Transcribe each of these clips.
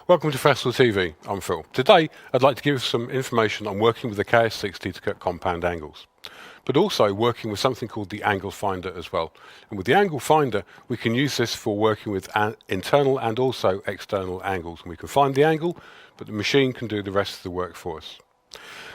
Welcome to Festool TV, I'm Phil. Today I'd like to give some information on working with the KS60 to cut compound angles, but also working with something called the angle finder as well. And with the angle finder we can use this for working with internal and also external angles. And we can find the angle, but the machine can do the rest of the work for us.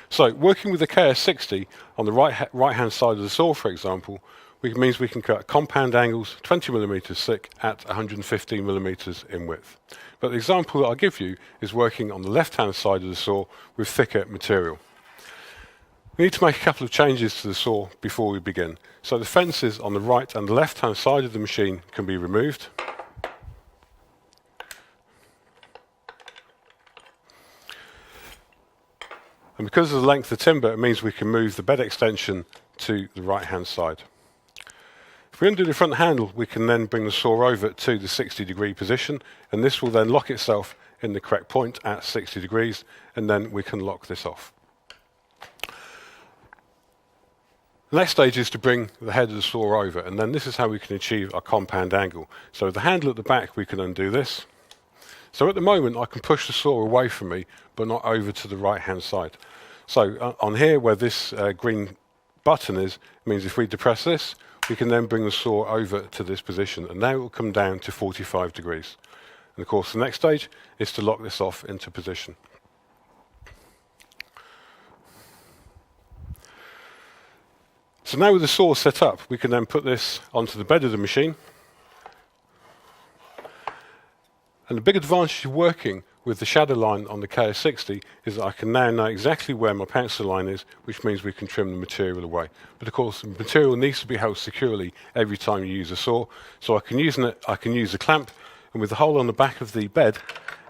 So working with the KS60 on the right hand side of the saw, for example, means we can cut compound angles 20mm thick at 115mm in width. But the example that I'll give you is working on the left hand side of the saw with thicker material. We need to make a couple of changes to the saw before we begin. So the fences on the right and the left hand side of the machine can be removed. And because of the length of the timber, it means we can move the bed extension to the right hand side. If we undo the front handle, we can then bring the saw over to the 60-degree position, and this will then lock itself in the correct point at 60 degrees, and then we can lock this off. The next stage is to bring the head of the saw over, and then this is how we can achieve our compound angle. So with the handle at the back, we can undo this. So at the moment, I can push the saw away from me, but not over to the right-hand side. So on here, where this green button is, it means if we depress this, we can then bring the saw over to this position, and now it will come down to 45 degrees. And of course the next stage is to lock this off into position. So now with the saw set up, we can then put this onto the bed of the machine. And the big advantage of working with the shadow line on the KS60 is that I can now know exactly where my pencil line is, which means we can trim the material away. But of course the material needs to be held securely every time you use a saw, so I can use a clamp, and with the hole on the back of the bed,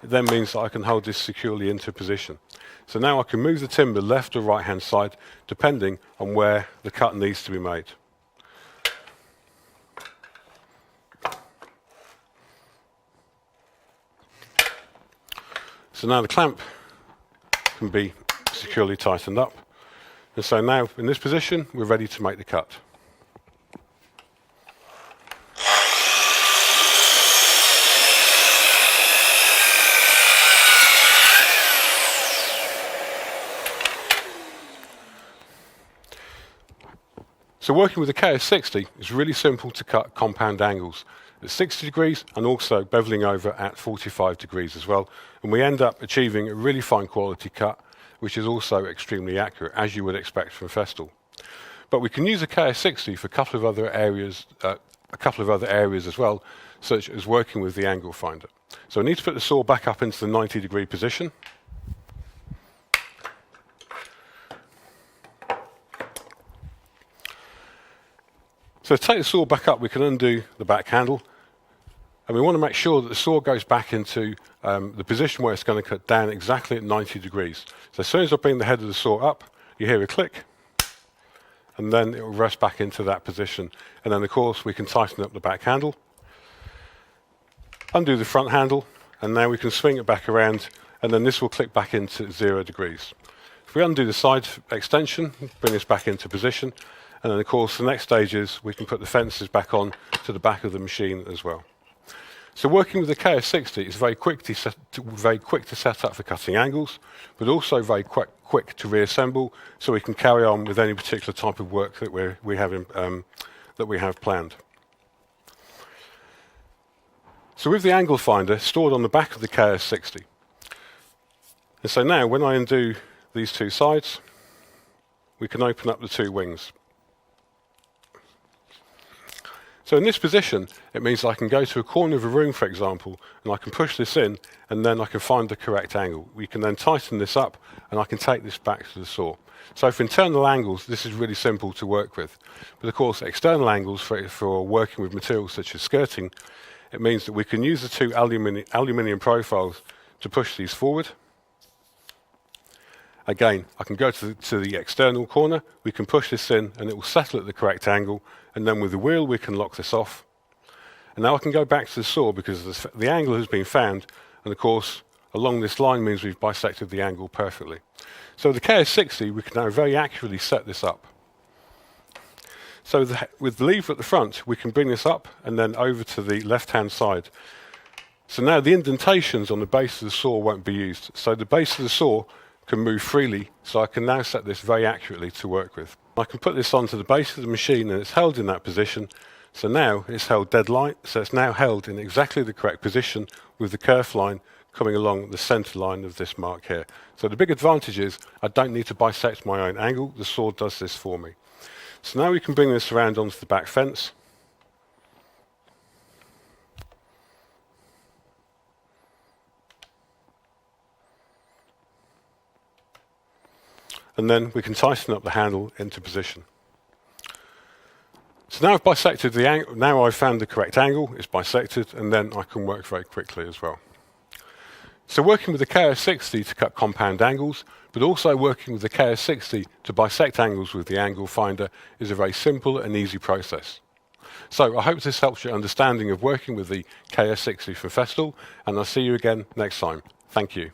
it then means that I can hold this securely into position. So now I can move the timber left or right hand side depending on where the cut needs to be made. So now the clamp can be securely tightened up, and so now in this position we're ready to make the cut. So working with the KS60 is really simple to cut compound angles at 60 degrees and also beveling over at 45 degrees as well, and we end up achieving a really fine quality cut, which is also extremely accurate, as you would expect from Festool. But we can use the KS60 for a couple of other areas as well, such as working with the angle finder. So I need to put the saw back up into the 90-degree position. So to take the saw back up, we can undo the back handle, and we want to make sure that the saw goes back into the position where it's going to cut down exactly at 90 degrees. So as soon as I bring the head of the saw up, you hear a click, and then it will rest back into that position. And then of course we can tighten up the back handle, undo the front handle, and now we can swing it back around, and then this will click back into 0 degrees. If we undo the side extension, bring this back into position, and then of course the next stage is we can put the fences back on to the back of the machine as well. So working with the KS60 is very quick to set up for cutting angles, but also very quick to reassemble, so we can carry on with any particular type of work that we have planned. So with the angle finder stored on the back of the KS60, and so now when I undo these two sides, we can open up the two wings. So in this position, it means I can go to a corner of a room, for example, and I can push this in, and then I can find the correct angle. We can then tighten this up, and I can take this back to the saw. So for internal angles, this is really simple to work with. But of course, external angles for working with materials such as skirting, it means that we can use the two aluminium profiles to push these forward. Again, I can go to the external corner, we can push this in, and it will settle at the correct angle, and then with the wheel we can lock this off. And now I can go back to the saw because the angle has been found, and of course along this line means we've bisected the angle perfectly. So with the KS60 we can now very accurately set this up. So with the lever at the front we can bring this up and then over to the left hand side. So now the indentations on the base of the saw won't be used. So the base of the saw can move freely, so I can now set this very accurately to work with. I can put this onto the base of the machine and it's held in that position. So now it's held dead light, so it's now held in exactly the correct position with the kerf line coming along the centre line of this mark here. So the big advantage is I don't need to bisect my own angle, the saw does this for me. So now we can bring this around onto the back fence. And then we can tighten up the handle into position. So now I've bisected the angle, now I've found the correct angle, it's bisected, and then I can work very quickly as well. So working with the KS60 to cut compound angles, but also working with the KS60 to bisect angles with the angle finder is a very simple and easy process. So I hope this helps your understanding of working with the KS60 from Festool, and I'll see you again next time. Thank you.